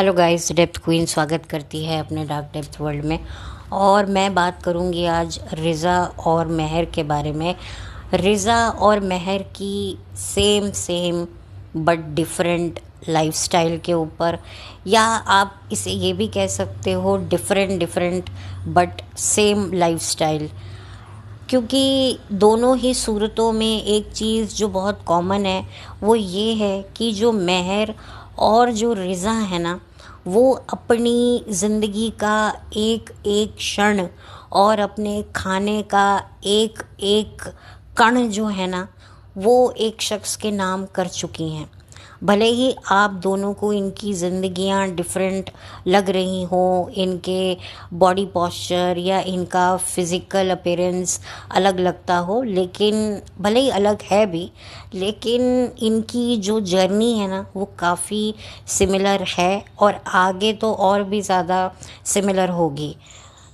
Hello guys, depth queen स्वागत करती है अपने डार्क डेप्थ वर्ल्ड में। और मैं बात करूंगी आज रिज़ा और महर के बारे में। रिज़ा और महर की same same but different lifestyle के ऊपर, या आप इसे ये भी कह सकते हो different different but same lifestyle. क्योंकि दोनों ही सूरतों में एक चीज़ जो बहुत कॉमन है वो ये है कि जो महर और जो रिज़ा है ना, वो अपनी ज़िंदगी का एक एक क्षण और अपने खाने का एक एक कण जो है ना, वो एक शख्स के नाम कर चुकी हैं। भले ही आप दोनों को इनकी ज़िंदगियां डिफरेंट लग रही हों, इनके बॉडी पॉस्चर या इनका फिज़िकल अपीयरेंस अलग लगता हो, लेकिन भले ही अलग है भी, लेकिन इनकी जो जर्नी है ना वो काफ़ी सिमिलर है और आगे तो और भी ज़्यादा सिमिलर होगी।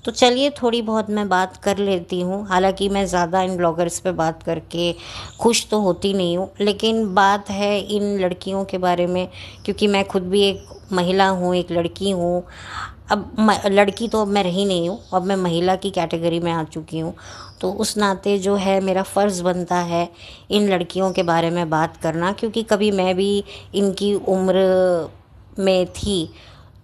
तो चलिए थोड़ी बहुत मैं बात कर लेती हूँ। हालांकि मैं ज़्यादा इन ब्लॉगर्स पे बात करके खुश तो होती नहीं हूँ, लेकिन बात है इन लड़कियों के बारे में, क्योंकि मैं खुद भी एक महिला हूँ, एक लड़की हूँ। अब लड़की तो अब मैं रही नहीं हूँ, अब मैं महिला की कैटेगरी में आ चुकी हूँ। तो उस नाते जो है मेरा फ़र्ज़ बनता है इन लड़कियों के बारे में बात करना, क्योंकि कभी मैं भी इनकी उम्र में थी,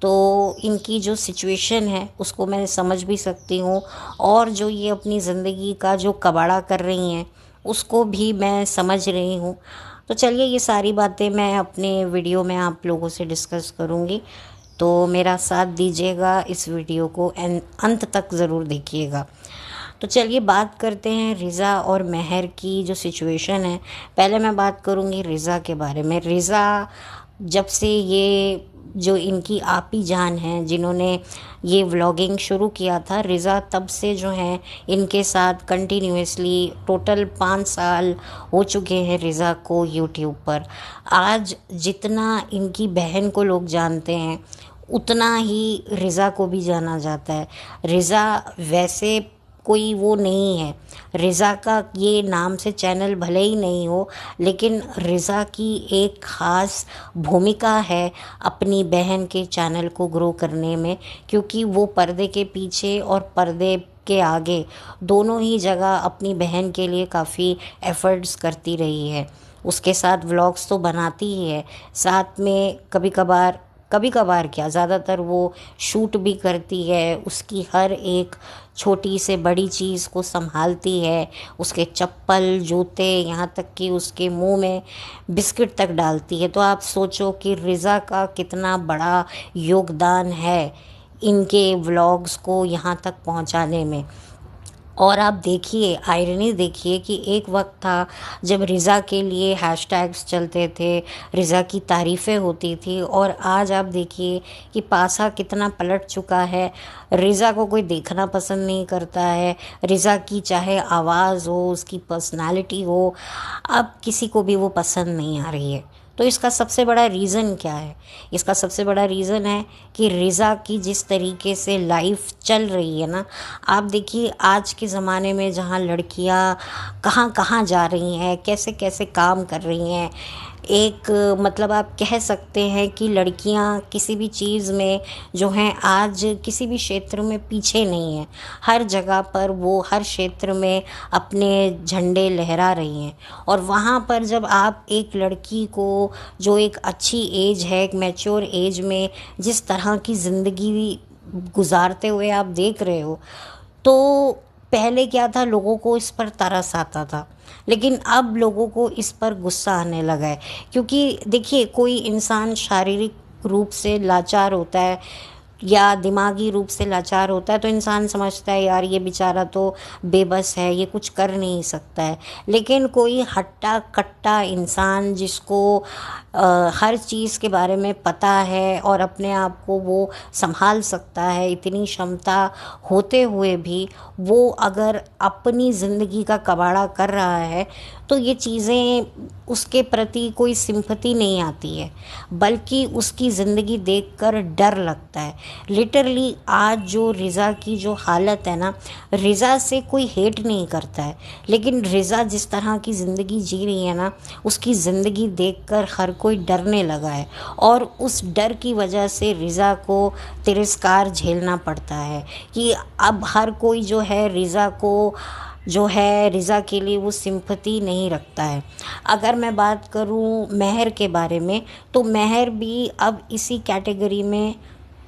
तो इनकी जो सिचुएशन है उसको मैं समझ भी सकती हूँ, और जो ये अपनी ज़िंदगी का जो कबाड़ा कर रही हैं उसको भी मैं समझ रही हूँ। तो चलिए ये सारी बातें मैं अपने वीडियो में आप लोगों से डिस्कस करूँगी, तो मेरा साथ दीजिएगा, इस वीडियो को अंत तक ज़रूर देखिएगा। तो चलिए बात करते हैं रिज़ा और महर की जो सिचुएशन है। पहले मैं बात करूँगी रिज़ा के बारे में। रिज़ा जब से ये जो इनकी आपी जान हैं जिन्होंने ये व्लॉगिंग शुरू किया था, रिज़ा तब से जो हैं इनके साथ कंटिन्यूसली टोटल 5 साल हो चुके हैं रिज़ा को यूट्यूब पर। आज जितना इनकी बहन को लोग जानते हैं उतना ही रिज़ा को भी जाना जाता है। रिज़ा वैसे कोई वो नहीं है, रिज़ा का ये नाम से चैनल भले ही नहीं हो, लेकिन रिज़ा की एक ख़ास भूमिका है अपनी बहन के चैनल को ग्रो करने में, क्योंकि वो पर्दे के पीछे और पर्दे के आगे दोनों ही जगह अपनी बहन के लिए काफ़ी एफ़र्ट्स करती रही है। उसके साथ व्लॉग्स तो बनाती ही है, साथ में कभी कभार क्या ज़्यादातर वो शूट भी करती है। उसकी हर एक छोटी से बड़ी चीज़ को संभालती है, उसके चप्पल जूते, यहाँ तक कि उसके मुंह में बिस्किट तक डालती है। तो आप सोचो कि रिज़ा का कितना बड़ा योगदान है इनके व्लॉग्स को यहाँ तक पहुँचाने में। और आप देखिए, आयरनी देखिए कि एक वक्त था जब रिज़ा के लिए हैशटैग्स चलते थे, रिज़ा की तारीफ़ें होती थी, और आज आप देखिए कि पासा कितना पलट चुका है। रिज़ा को कोई देखना पसंद नहीं करता है। रिज़ा की चाहे आवाज़ हो, उसकी पर्सनालिटी हो, अब किसी को भी वो पसंद नहीं आ रही है। तो इसका सबसे बड़ा रीज़न क्या है? इसका सबसे बड़ा रीज़न है कि रिज़ा की जिस तरीके से लाइफ चल रही है ना, आप देखिए आज के ज़माने में जहाँ लड़कियाँ कहाँ कहाँ जा रही हैं, कैसे कैसे काम कर रही हैं। एक मतलब आप कह सकते हैं कि लड़कियां किसी भी चीज़ में जो हैं आज किसी भी क्षेत्र में पीछे नहीं हैं। हर जगह पर वो हर क्षेत्र में अपने झंडे लहरा रही हैं। और वहाँ पर जब आप एक लड़की को जो एक अच्छी एज है, एक मैच्योर एज में जिस तरह की ज़िंदगी गुजारते हुए आप देख रहे हो, तो पहले क्या था, लोगों को इस पर तरस आता था, लेकिन अब लोगों को इस पर गुस्सा आने लगा है। क्योंकि देखिए, कोई इंसान शारीरिक रूप से लाचार होता है या दिमागी रूप से लाचार होता है तो इंसान समझता है यार ये बेचारा तो बेबस है, ये कुछ कर नहीं सकता है। लेकिन कोई हट्टा कट्टा इंसान जिसको हर चीज़ के बारे में पता है और अपने आप को वो संभाल सकता है, इतनी क्षमता होते हुए भी वो अगर अपनी ज़िंदगी का कबाड़ा कर रहा है, तो ये चीज़ें उसके प्रति कोई सिंपैथी नहीं आती है, बल्कि उसकी ज़िंदगी देखकर डर लगता है। लिटरली आज जो रिज़ा की जो हालत है ना, रिज़ा से कोई हेट नहीं करता है, लेकिन रिज़ा जिस तरह की ज़िंदगी जी रही है ना, उसकी ज़िंदगी देखकर हर कोई डरने लगा है और उस डर की वजह से रिज़ा को तिरस्कार झेलना पड़ता है कि अब हर कोई जो है रिज़ा को जो है रिज़ा के लिए वो सिंपैथी नहीं रखता है। अगर मैं बात करूँ महर के बारे में, तो महर भी अब इसी कैटेगरी में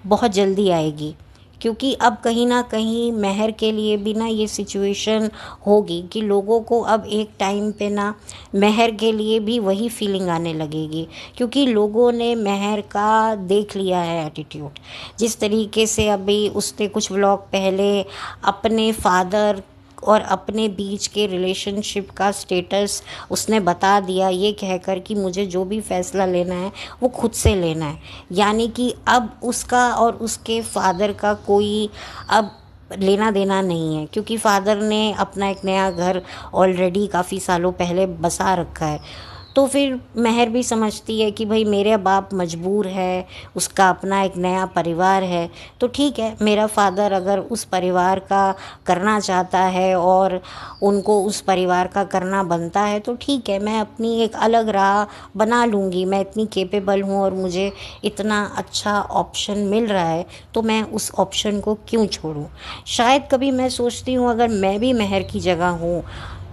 बहुत जल्दी आएगी, क्योंकि अब कहीं ना कहीं महर के लिए भी ना ये सिचुएशन होगी कि लोगों को अब एक टाइम पे ना महर के लिए भी वही फीलिंग आने लगेगी, क्योंकि लोगों ने महर का देख लिया है एटीट्यूड। जिस तरीके से अभी उसने कुछ व्लॉग पहले अपने फादर और अपने बीच के रिलेशनशिप का स्टेटस उसने बता दिया, ये कहकर कि मुझे जो भी फ़ैसला लेना है वो खुद से लेना है। यानी कि अब उसका और उसके फादर का कोई अब लेना देना नहीं है, क्योंकि फादर ने अपना एक नया घर ऑलरेडी काफ़ी सालों पहले बसा रखा है। तो फिर महर भी समझती है कि भाई मेरे बाप मजबूर है, उसका अपना एक नया परिवार है, तो ठीक है, मेरा फादर अगर उस परिवार का करना चाहता है और उनको उस परिवार का करना बनता है तो ठीक है, मैं अपनी एक अलग राह बना लूँगी। मैं इतनी कैपेबल हूँ और मुझे इतना अच्छा ऑप्शन मिल रहा है, तो मैं उस ऑप्शन को क्यों छोड़ूँ। शायद कभी मैं सोचती हूँ अगर मैं भी महर की जगह हूँ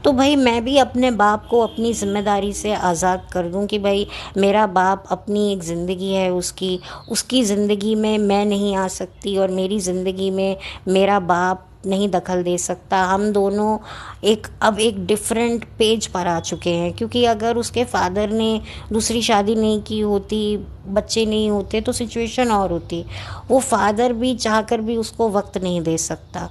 तो भाई मैं भी अपने बाप को अपनी ज़िम्मेदारी से आज़ाद कर दूं कि भाई मेरा बाप अपनी एक ज़िंदगी है उसकी, उसकी ज़िंदगी में मैं नहीं आ सकती और मेरी ज़िंदगी में मेरा बाप नहीं दखल दे सकता। हम दोनों अब एक डिफरेंट पेज पर आ चुके हैं, क्योंकि अगर उसके फादर ने दूसरी शादी नहीं की होती, बच्चे नहीं होते, तो सिचुएशन और होती। वो फादर भी चाहकर भी उसको वक्त नहीं दे सकता।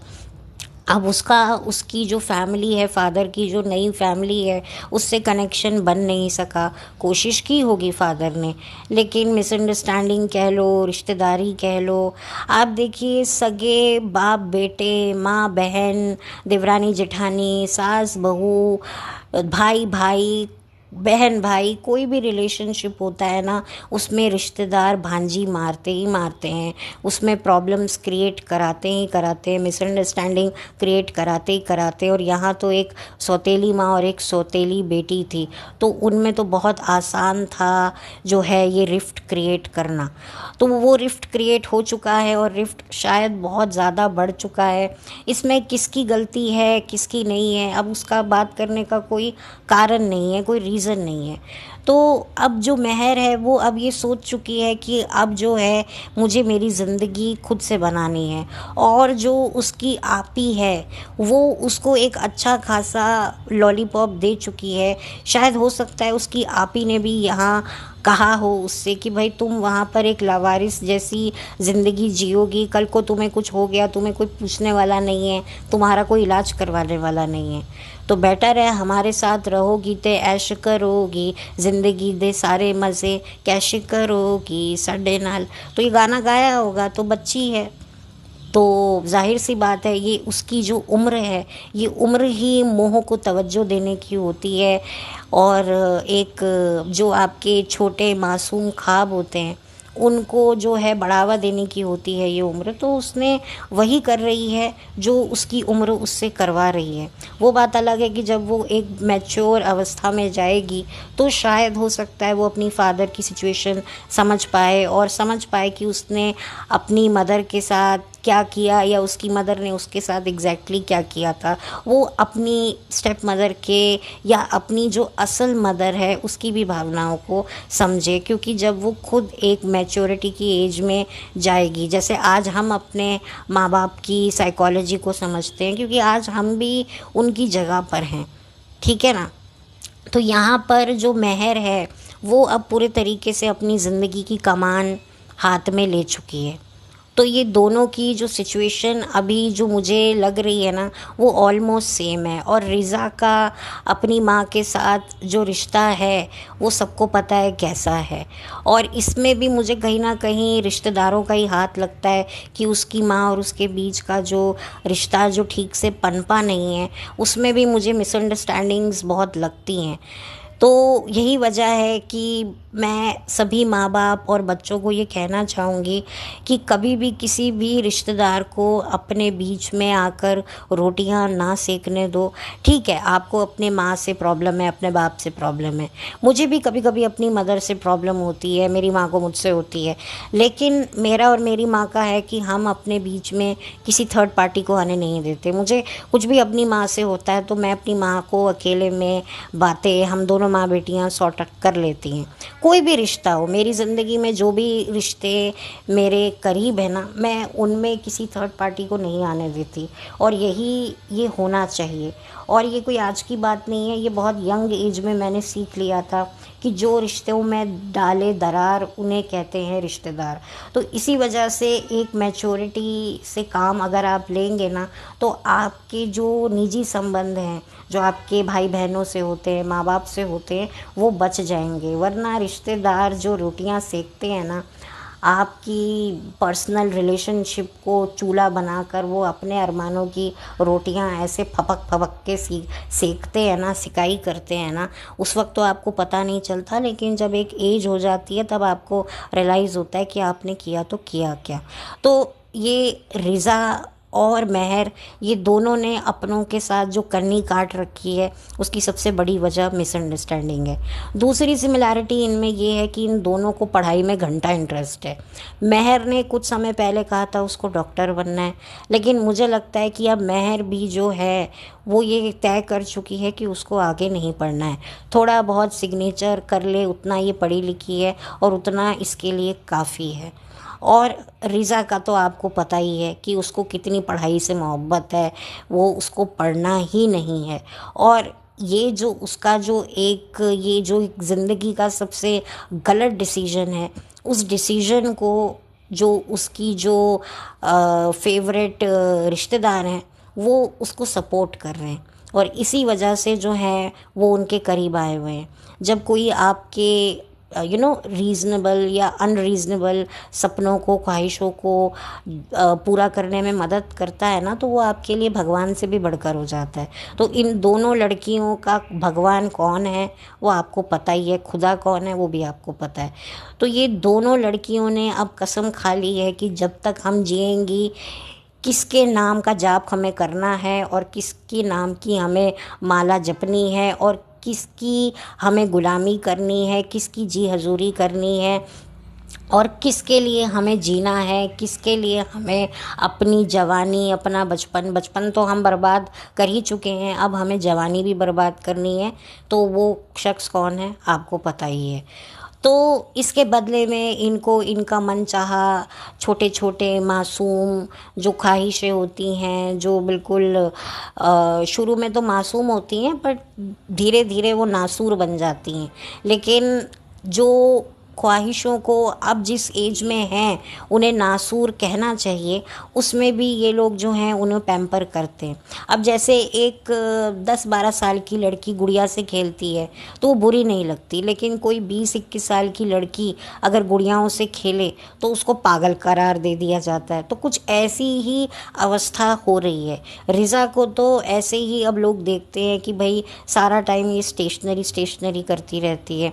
अब उसकी जो फैमिली है, फादर की जो नई फैमिली है, उससे कनेक्शन बन नहीं सका। कोशिश की होगी फादर ने, लेकिन मिसअंडरस्टैंडिंग कह लो, रिश्तेदारी कह लो। आप देखिए सगे बाप बेटे, माँ बहन, देवरानी जेठानी, सास बहू, भाई भाई, बहन भाई, कोई भी रिलेशनशिप होता है ना, उसमें रिश्तेदार भांजी मारते ही मारते हैं, उसमें प्रॉब्लम्स क्रिएट कराते ही कराते हैं, मिसअंडरस्टैंडिंग क्रिएट कराते ही कराते हैं। और यहाँ तो एक सौतेली माँ और एक सौतेली बेटी थी, तो उनमें तो बहुत आसान था जो है ये रिफ्ट क्रिएट करना। तो वो रिफ्ट क्रिएट हो चुका है और रिफ्ट शायद बहुत ज़्यादा बढ़ चुका है। इसमें किसकी गलती है किसकी नहीं है, अब उसका बात करने का कोई कारण नहीं है, कोई रीज़न नहीं है। तो अब जो महर है वो अब ये सोच चुकी है कि अब जो है मुझे मेरी ज़िंदगी खुद से बनानी है, और जो उसकी आपी है वो उसको एक अच्छा खासा लॉलीपॉप दे चुकी है। शायद हो सकता है उसकी आपी ने भी यहाँ कहा हो उससे कि भाई तुम वहाँ पर एक लावारिस जैसी ज़िंदगी जियोगी, कल को तुम्हें कुछ हो गया तुम्हें कोई पूछने वाला नहीं है, तुम्हारा कोई इलाज करवाने वाला नहीं है, तो बेटर है हमारे साथ रहोगी ते ऐश करोगी, ज़िंदगी दे सारे मज़े कैश करोगी साडे नाल। तो ये गाना गाया होगा, तो बच्ची है तो जाहिर सी बात है ये उसकी जो उम्र है, ये उम्र ही मोह को तवज्जो देने की होती है। और एक जो आपके छोटे मासूम ख्वाब होते हैं उनको जो है बढ़ावा देने की होती है ये उम्र। तो उसने वही कर रही है जो उसकी उम्र उससे करवा रही है। वो बात अलग है कि जब वो एक मैच्योर अवस्था में जाएगी तो शायद हो सकता है वो अपनी फादर की सिचुएशन समझ पाए और समझ पाए कि उसने अपनी मदर के साथ क्या किया या उसकी मदर ने उसके साथ एग्जैक्टली क्या किया था। वो अपनी स्टेप मदर के या अपनी जो असल मदर है उसकी भी भावनाओं को समझे, क्योंकि जब वो खुद एक मैच्योरिटी की एज में जाएगी, जैसे आज हम अपने माँ बाप की साइकोलॉजी को समझते हैं, क्योंकि आज हम भी उनकी जगह पर हैं, ठीक है ना। तो यहाँ पर जो महर है वो अब पूरे तरीके से अपनी ज़िंदगी की कमान हाथ में ले चुकी है। तो ये दोनों की जो सिचुएशन अभी जो मुझे लग रही है ना वो ऑलमोस्ट सेम है। और रिज़ा का अपनी माँ के साथ जो रिश्ता है वो सबको पता है कैसा है, और इसमें भी मुझे कहीं ना कहीं रिश्तेदारों का ही हाथ लगता है कि उसकी माँ और उसके बीच का जो रिश्ता जो ठीक से पनपा नहीं है, उसमें भी मुझे मिसअंडरस्टैंडिंग्स बहुत लगती हैं। तो यही वजह है कि मैं सभी माँ बाप और बच्चों को ये कहना चाहूँगी कि कभी भी किसी भी रिश्तेदार को अपने बीच में आकर रोटियां ना सेकने दो। ठीक है, आपको अपने माँ से प्रॉब्लम है, अपने बाप से प्रॉब्लम है, मुझे भी कभी कभी अपनी मदर से प्रॉब्लम होती है, मेरी माँ को मुझसे होती है, लेकिन मेरा और मेरी माँ का है कि हम अपने बीच में किसी थर्ड पार्टी को आने नहीं देते। मुझे कुछ भी अपनी माँ से होता है तो मैं अपनी माँ को अकेले में बातें, हम दोनों माँ बेटियाँ सॉर्ट आउट कर लेती हैं। कोई भी रिश्ता हो, मेरी ज़िंदगी में जो भी रिश्ते मेरे करीब है ना, मैं उनमें किसी थर्ड पार्टी को नहीं आने देती, और यही ये होना चाहिए। और ये कोई आज की बात नहीं है, ये बहुत यंग एज में मैंने सीख लिया था कि जो रिश्तों में डाले दरार उन्हें कहते हैं रिश्तेदार। तो इसी वजह से एक मैच्योरिटी से काम अगर आप लेंगे ना, तो आपके जो निजी संबंध हैं, जो आपके भाई बहनों से होते हैं, माँ बाप से होते हैं, वो बच जाएंगे। वरना रिश्तेदार जो रोटियां सेकते हैं ना, आपकी पर्सनल रिलेशनशिप को चूल्हा बनाकर वो अपने अरमानों की रोटियां ऐसे फपक फपक के सेकते हैं ना, सिकाई करते हैं ना, उस वक्त तो आपको पता नहीं चलता, लेकिन जब एक एज हो जाती है तब आपको रियलाइज़ होता है कि आपने किया तो किया क्या। तो ये रिज़ा और महर, ये दोनों ने अपनों के साथ जो कन्नी काट रखी है, उसकी सबसे बड़ी वजह मिसअंडरस्टैंडिंग है। दूसरी सिमिलैरिटी इनमें ये है कि इन दोनों को पढ़ाई में घंटा इंटरेस्ट है। महर ने कुछ समय पहले कहा था उसको डॉक्टर बनना है, लेकिन मुझे लगता है कि अब महर भी जो है वो ये तय कर चुकी है कि उसको आगे नहीं पढ़ना है। थोड़ा बहुत सिग्नेचर कर ले, उतना ये पढ़ी लिखी है और उतना इसके लिए काफ़ी है। और रिज़ा का तो आपको पता ही है कि उसको कितनी पढ़ाई से मोहब्बत है, वो उसको पढ़ना ही नहीं है। और ये जो उसका जो एक ये जो ज़िंदगी का सबसे गलत डिसीजन है, उस डिसीजन को जो उसकी जो फेवरेट रिश्तेदार हैं वो उसको सपोर्ट कर रहे हैं, और इसी वजह से जो है वो उनके करीब आए हुए हैं। जब कोई आपके रीज़नेबल या अनरीज़नेबल सपनों को, ख्वाहिशों को पूरा करने में मदद करता है ना, तो वो आपके लिए भगवान से भी बढ़कर हो जाता है। तो इन दोनों लड़कियों का भगवान कौन है वो आपको पता ही है, खुदा कौन है वो भी आपको पता है। तो ये दोनों लड़कियों ने अब कसम खा ली है कि जब तक हम जिएंगी, किसके नाम का जाप हमें करना है और किसके नाम की हमें माला जपनी है और किसकी हमें गुलामी करनी है, किसकी जी हजूरी करनी है, और किसके लिए हमें जीना है, किसके लिए हमें अपनी जवानी, अपना बचपन, बचपन तो हम बर्बाद कर ही चुके हैं, अब हमें जवानी भी बर्बाद करनी है। तो वो शख्स कौन है आपको पता ही है। तो इसके बदले में इनको इनका मनचाहा छोटे छोटे मासूम जो ख्वाहिशें होती हैं, जो बिल्कुल शुरू में तो मासूम होती हैं पर धीरे धीरे वो नासूर बन जाती हैं, लेकिन जो ख्वाहिशों को अब जिस एज में हैं उन्हें नासूर कहना चाहिए, उसमें भी ये लोग जो हैं उन्हें पैम्पर करते हैं। अब जैसे एक 10-12 साल की लड़की गुड़िया से खेलती है तो वो बुरी नहीं लगती, लेकिन कोई 20-21 साल की लड़की अगर गुड़ियाओं से खेले तो उसको पागल करार दे दिया जाता है। तो कुछ ऐसी ही अवस्था हो रही है। रिज़ा को तो ऐसे ही अब लोग देखते हैं कि भाई सारा टाइम ये स्टेशनरी स्टेशनरी करती रहती है।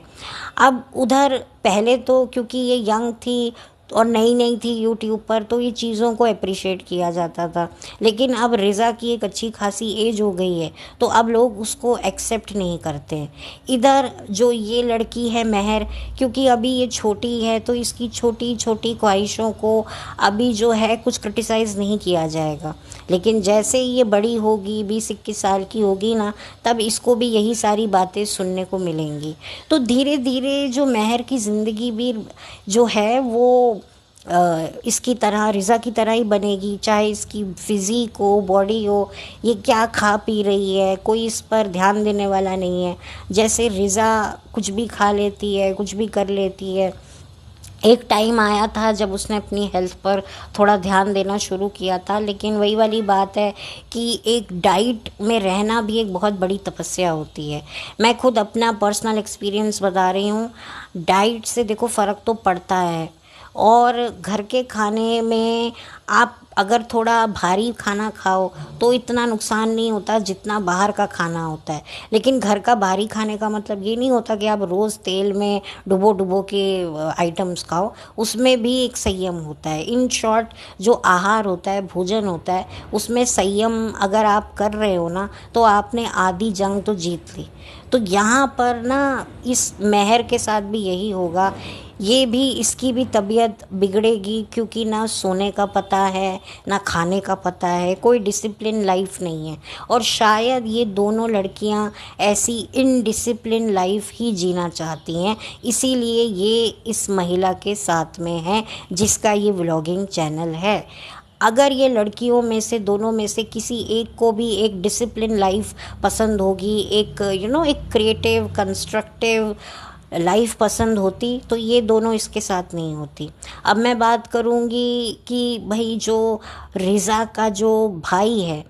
अब उधर पहले तो क्योंकि ये यंग थी और नई नई थी यूट्यूब पर, तो ये चीज़ों को अप्रिशिएट किया जाता था, लेकिन अब रिज़ा की एक अच्छी खासी एज हो गई है तो अब लोग उसको एक्सेप्ट नहीं करते हैं। इधर जो ये लड़की है महर, क्योंकि अभी ये छोटी है तो इसकी छोटी छोटी ख्वाहिशों को अभी जो है कुछ क्रिटिसाइज़ नहीं किया जाएगा, लेकिन जैसे ही ये बड़ी होगी, 20-21 साल की होगी ना, तब इसको भी यही सारी बातें सुनने को मिलेंगी। तो धीरे धीरे जो महर की ज़िंदगी भी जो है वो इसकी तरह, रिज़ा की तरह ही बनेगी, चाहे इसकी फिज़ीक हो, बॉडी हो, ये क्या खा पी रही है, कोई इस पर ध्यान देने वाला नहीं है। जैसे रिज़ा कुछ भी खा लेती है, कुछ भी कर लेती है। एक टाइम आया था जब उसने अपनी हेल्थ पर थोड़ा ध्यान देना शुरू किया था, लेकिन वही वाली बात है कि एक डाइट में रहना भी एक बहुत बड़ी तपस्या होती है। मैं खुद अपना पर्सनल एक्सपीरियंस बता रही हूँ, डाइट से देखो फ़र्क तो पड़ता है, और घर के खाने में आप अगर थोड़ा भारी खाना खाओ तो इतना नुकसान नहीं होता जितना बाहर का खाना होता है। लेकिन घर का भारी खाने का मतलब ये नहीं होता कि आप रोज़ तेल में डुबो डुबो के आइटम्स खाओ, उसमें भी एक संयम होता है। इन शॉर्ट, जो आहार होता है, भोजन होता है, उसमें संयम अगर आप कर रहे हो ना, तो आपने आधी जंग तो जीत ली। तो यहाँ पर ना इस मेहर के साथ भी यही होगा। ये भी, इसकी भी तबीयत बिगड़ेगी क्योंकि ना सोने का पता है, ना खाने का पता है, कोई डिसिप्लिन लाइफ नहीं है। और शायद ये दोनों लड़कियां ऐसी इनडिसिप्लिन लाइफ ही जीना चाहती हैं, इसीलिए ये इस महिला के साथ में है जिसका ये व्लॉगिंग चैनल है। अगर ये लड़कियों में से, दोनों में से किसी एक को भी एक डिसिप्लिन लाइफ पसंद होगी, एक एक क्रिएटिव कंस्ट्रक्टिव लाइफ पसंद होती, तो ये दोनों इसके साथ नहीं होती। अब मैं बात करूँगी कि भाई जो रिज़ा का जो भाई है,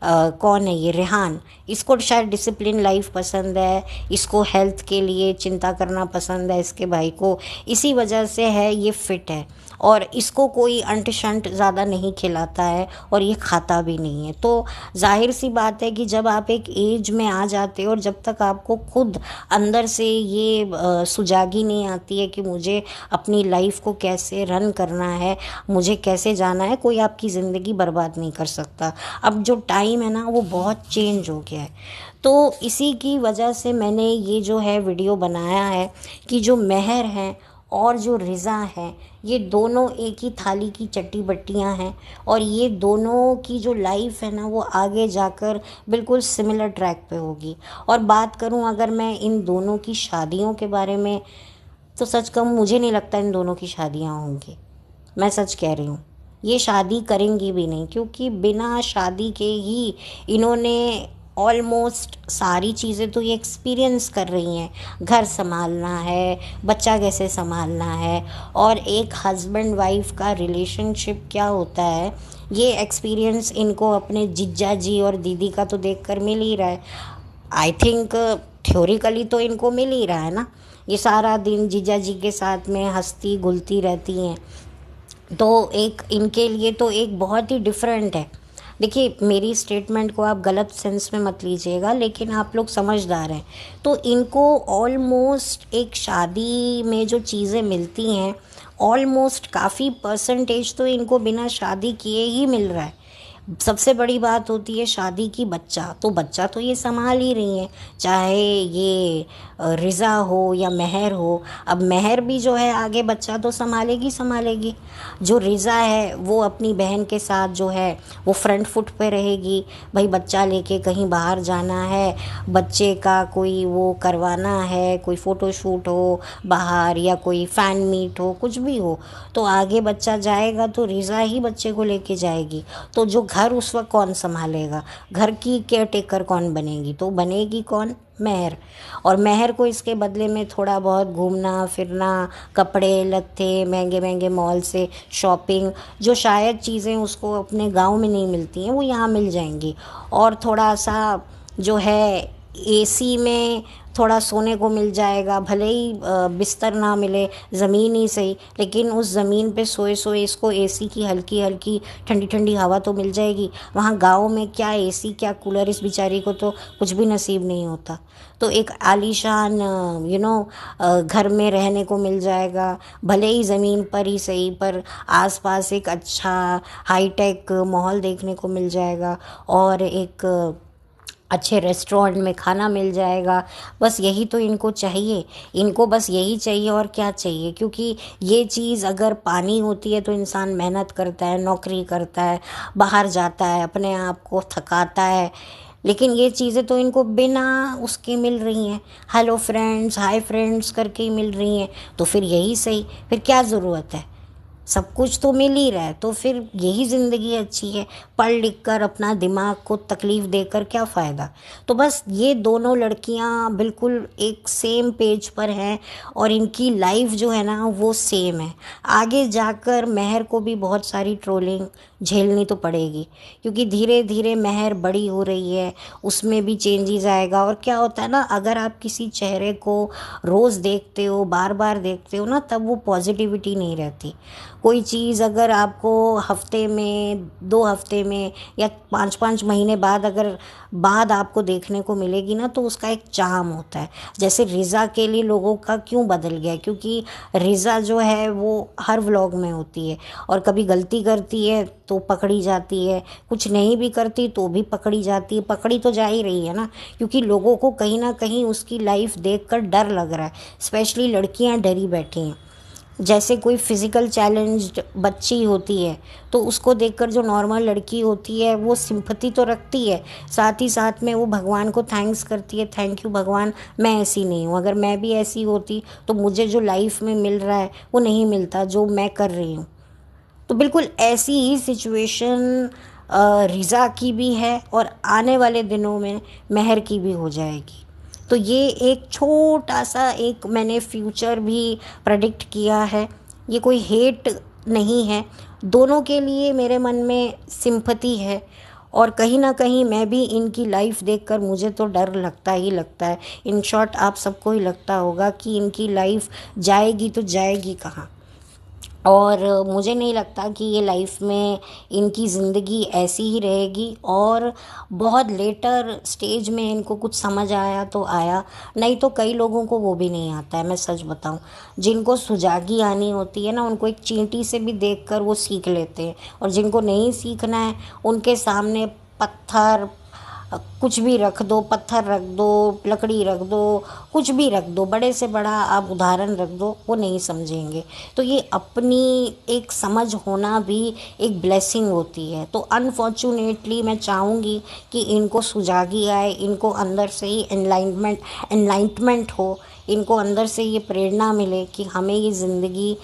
कौन है ये, रेहान, इसको शायद डिसिप्लिन लाइफ पसंद है, इसको हेल्थ के लिए चिंता करना पसंद है इसके भाई को, इसी वजह से है ये फिट है। और इसको कोई अंट शंट ज़्यादा नहीं खिलाता है और ये खाता भी नहीं है। तो जाहिर सी बात है कि जब आप एक एज में आ जाते हो और जब तक आपको खुद अंदर से ये सुजागी नहीं आती है कि मुझे अपनी लाइफ को कैसे रन करना है, मुझे कैसे जाना है, कोई आपकी ज़िंदगी बर्बाद नहीं कर सकता। अब जो टाइम है ना, वो बहुत चेंज हो गया है। तो इसी की वजह से मैंने ये जो है वीडियो बनाया है कि जो मेहर है और जो रिज़ा है, ये दोनों एक ही थाली की चट्टी बट्टियाँ हैं और ये दोनों की जो लाइफ है ना, वो आगे जाकर बिल्कुल सिमिलर ट्रैक पे होगी। और बात करूँ अगर मैं इन दोनों की शादियों के बारे में, तो सच कहूँ मुझे नहीं लगता इन दोनों की शादियाँ होंगी। मैं सच कह रही हूँ, ये शादी करेंगी भी नहीं, क्योंकि बिना शादी के ही इन्होंने ऑलमोस्ट सारी चीज़ें तो ये एक्सपीरियंस कर रही हैं। घर संभालना है, बच्चा कैसे संभालना है, और एक हस्बैंड वाइफ का रिलेशनशिप क्या होता है, ये एक्सपीरियंस इनको अपने जीजा जी और दीदी का तो देखकर मिल ही रहा है। आई थिंक थ्योरिकली तो इनको मिल ही रहा है ना, ये सारा दिन जीजा जी के साथ में हंसती घुलती रहती हैं। तो एक इनके लिए तो एक बहुत ही डिफरेंट है। देखिए, मेरी स्टेटमेंट को आप गलत सेंस में मत लीजिएगा, लेकिन आप लोग समझदार हैं। तो इनको ऑलमोस्ट एक शादी में जो चीज़ें मिलती हैं, ऑलमोस्ट काफ़ी परसेंटेज तो इनको बिना शादी किए ही मिल रहा है। सबसे बड़ी बात होती है शादी की, बच्चा तो ये संभाल ही रही हैं, चाहे ये रिज़ा हो या मेहर हो। अब मेहर भी जो है आगे बच्चा तो संभालेगी। जो रिज़ा है वो अपनी बहन के साथ जो है वो फ्रंट फुट पे रहेगी। भाई बच्चा लेके कहीं बाहर जाना है, बच्चे का कोई वो करवाना है, कोई फ़ोटोशूट हो बाहर या कोई फ़ैन मीट हो, कुछ भी हो, तो आगे बच्चा जाएगा तो रिज़ा ही बच्चे को लेके जाएगी। तो जो घर उस वक्त कौन संभालेगा, घर की केयर टेकर कौन बनेगी, तो बनेगी कौन, मेहर। और मेहर को इसके बदले में थोड़ा बहुत घूमना फिरना, कपड़े लत्ते, महंगे महंगे मॉल से शॉपिंग, जो शायद चीज़ें उसको अपने गांव में नहीं मिलती हैं वो यहाँ मिल जाएंगी। और थोड़ा सा जो है एसी में थोड़ा सोने को मिल जाएगा, भले ही बिस्तर ना मिले, ज़मीन ही सही, लेकिन उस ज़मीन पे सोए सोए इसको एसी की हल्की हल्की ठंडी ठंडी हवा तो मिल जाएगी। वहाँ गांव में क्या एसी क्या कूलर, इस बेचारी को तो कुछ भी नसीब नहीं होता। तो एक आलीशान घर में रहने को मिल जाएगा, भले ही ज़मीन पर ही सही, पर आसपास एक अच्छा हाईटेक माहौल देखने को मिल जाएगा और एक अच्छे रेस्टोरेंट में खाना मिल जाएगा। बस यही तो इनको चाहिए, इनको बस यही चाहिए और क्या चाहिए। क्योंकि ये चीज़ अगर पानी होती है तो इंसान मेहनत करता है, नौकरी करता है, बाहर जाता है, अपने आप को थकाता है, लेकिन ये चीज़ें तो इनको बिना उसके मिल रही हैं, हेलो फ्रेंड्स, हाय फ्रेंड्स करके ही मिल रही हैं। तो फिर यही सही, फिर क्या ज़रूरत है। सब कुछ तो मिल ही रहा है, तो फिर यही ज़िंदगी अच्छी है। पढ़ लिख कर अपना दिमाग को तकलीफ़ देकर क्या फ़ायदा। तो बस ये दोनों लड़कियां बिल्कुल एक सेम पेज पर हैं और इनकी लाइफ जो है ना वो सेम है। आगे जाकर महर को भी बहुत सारी ट्रोलिंग झेलनी तो पड़ेगी, क्योंकि धीरे धीरे महर बड़ी हो रही है, उसमें भी चेंजेस आएगा। और क्या होता है ना, अगर आप किसी चेहरे को रोज़ देखते हो, बार बार देखते हो ना, तब वो पॉजिटिविटी नहीं रहती। कोई चीज़ अगर आपको हफ्ते में, 2 हफ्ते में या 5-5 महीने बाद अगर बाद आपको देखने को मिलेगी ना, तो उसका एक चार्म होता है। जैसे रिज़ा के लिए लोगों का क्यों बदल गया, क्योंकि रिज़ा जो है वो हर व्लॉग में होती है और कभी गलती करती है तो पकड़ी जाती है, कुछ नहीं भी करती तो भी पकड़ी जाती है। पकड़ी तो जा ही रही है ना, क्योंकि लोगों को कहीं ना कहीं उसकी लाइफ देखकर डर लग रहा है। स्पेशली लड़कियां डरी बैठी हैं। जैसे कोई फिज़िकल चैलेंज्ड बच्ची होती है तो उसको देखकर जो नॉर्मल लड़की होती है वो सिंपैथी तो रखती है, साथ ही साथ में वो भगवान को थैंक्स करती है, थैंक यू भगवान मैं ऐसी नहीं हूँ। अगर मैं भी ऐसी होती तो मुझे जो लाइफ में मिल रहा है वो नहीं मिलता जो मैं कर रही हूँ। तो बिल्कुल ऐसी ही सिचुएशन रिज़ा की भी है और आने वाले दिनों में महर की भी हो जाएगी। तो ये एक छोटा सा एक मैंने फ्यूचर भी प्रेडिक्ट किया है। ये कोई हेट नहीं है, दोनों के लिए मेरे मन में सिंपैथी है। और कहीं ना कहीं मैं भी इनकी लाइफ देखकर मुझे तो डर लगता ही लगता है। इन शॉर्ट आप सबको ही लगता होगा कि इनकी लाइफ जाएगी तो जाएगी कहाँ। और मुझे नहीं लगता कि ये लाइफ में इनकी ज़िंदगी ऐसी ही रहेगी। और बहुत लेटर स्टेज में इनको कुछ समझ आया तो आया, नहीं तो कई लोगों को वो भी नहीं आता है। मैं सच बताऊं, जिनको सुजागी आनी होती है ना, उनको एक चींटी से भी देखकर वो सीख लेते हैं। और जिनको नहीं सीखना है उनके सामने पत्थर कुछ भी रख दो, पत्थर रख दो, लकड़ी रख दो, कुछ भी रख दो, बड़े से बड़ा आप उदाहरण रख दो, वो नहीं समझेंगे। तो ये अपनी एक समझ होना भी एक ब्लेसिंग होती है। तो अनफॉर्चुनेटली मैं चाहूँगी कि इनको सुजागी आए, इनको अंदर से ही एनलाइटमेंट हो, इनको अंदर से ये प्रेरणा मिले कि हमें ये ज़िंदगी,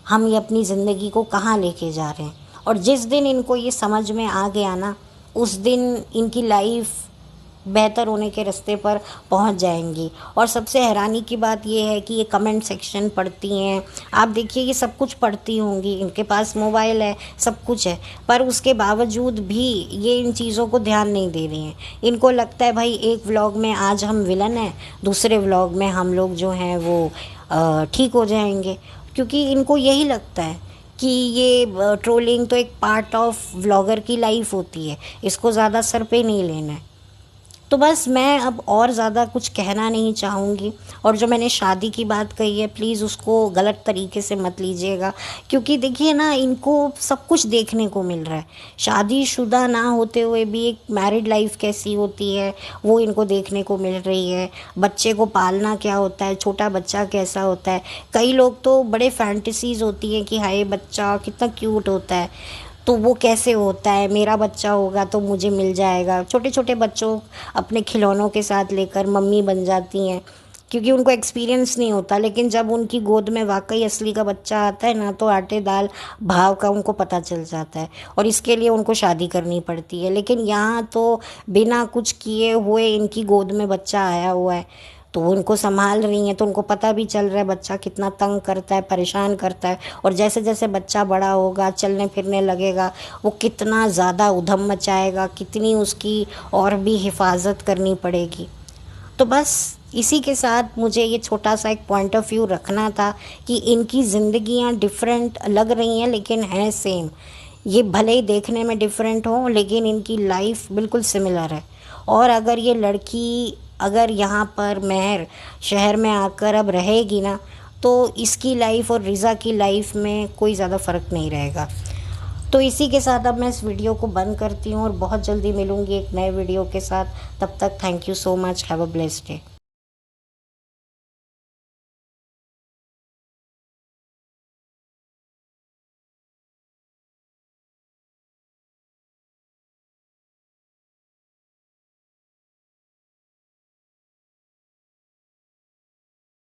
हम ये अपनी ज़िंदगी को कहाँ लेके जा रहे हैं। और जिस दिन इनको ये समझ में आ गया ना, उस दिन इनकी लाइफ बेहतर होने के रास्ते पर पहुंच जाएंगी। और सबसे हैरानी की बात ये है कि ये कमेंट सेक्शन पढ़ती हैं, आप देखिए ये सब कुछ पढ़ती होंगी, इनके पास मोबाइल है, सब कुछ है, पर उसके बावजूद भी ये इन चीज़ों को ध्यान नहीं दे रही हैं। इनको लगता है भाई एक व्लॉग में आज हम विलन हैं, दूसरे व्लॉग में हम लोग जो हैं वो ठीक हो जाएंगे। क्योंकि इनको यही लगता है कि ये ट्रोलिंग तो एक पार्ट ऑफ व्लॉगर की लाइफ होती है, इसको ज़्यादा सर पे नहीं लेना है। तो बस मैं अब और ज़्यादा कुछ कहना नहीं चाहूँगी। और जो मैंने शादी की बात कही है, प्लीज़ उसको गलत तरीके से मत लीजिएगा, क्योंकि देखिए ना, इनको सब कुछ देखने को मिल रहा है। शादीशुदा ना होते हुए भी एक मैरिड लाइफ कैसी होती है वो इनको देखने को मिल रही है। बच्चे को पालना क्या होता है, छोटा बच्चा कैसा होता है। कई लोग तो बड़े फैंटेसीज होती हैं कि हाय बच्चा कितना क्यूट होता है, तो वो कैसे होता है, मेरा बच्चा होगा तो मुझे मिल जाएगा। छोटे छोटे बच्चों अपने खिलौनों के साथ लेकर मम्मी बन जाती हैं, क्योंकि उनको एक्सपीरियंस नहीं होता। लेकिन जब उनकी गोद में वाकई असली का बच्चा आता है ना, तो आटे दाल भाव का उनको पता चल जाता है और इसके लिए उनको शादी करनी पड़ती है। लेकिन यहाँ तो बिना कुछ किए हुए इनकी गोद में बच्चा आया हुआ है, तो वो उनको संभाल रही हैं, तो उनको पता भी चल रहा है बच्चा कितना तंग करता है, परेशान करता है। और जैसे जैसे बच्चा बड़ा होगा, चलने फिरने लगेगा, वो कितना ज़्यादा उधम मचाएगा, कितनी उसकी और भी हिफाजत करनी पड़ेगी। तो बस इसी के साथ मुझे ये छोटा सा एक पॉइंट ऑफ व्यू रखना था कि इनकी ज़िंदगियाँ डिफरेंट लग रही हैं लेकिन हैं सेम। ये भले ही देखने में डिफरेंट हो लेकिन इनकी लाइफ बिल्कुल सिमिलर है। और अगर ये लड़की अगर यहाँ पर महर शहर में आकर अब रहेगी ना, तो इसकी लाइफ और रिज़ा की लाइफ में कोई ज़्यादा फ़र्क नहीं रहेगा। तो इसी के साथ अब मैं इस वीडियो को बंद करती हूँ और बहुत जल्दी मिलूँगी एक नए वीडियो के साथ। तब तक thank you so much, have a blessed day.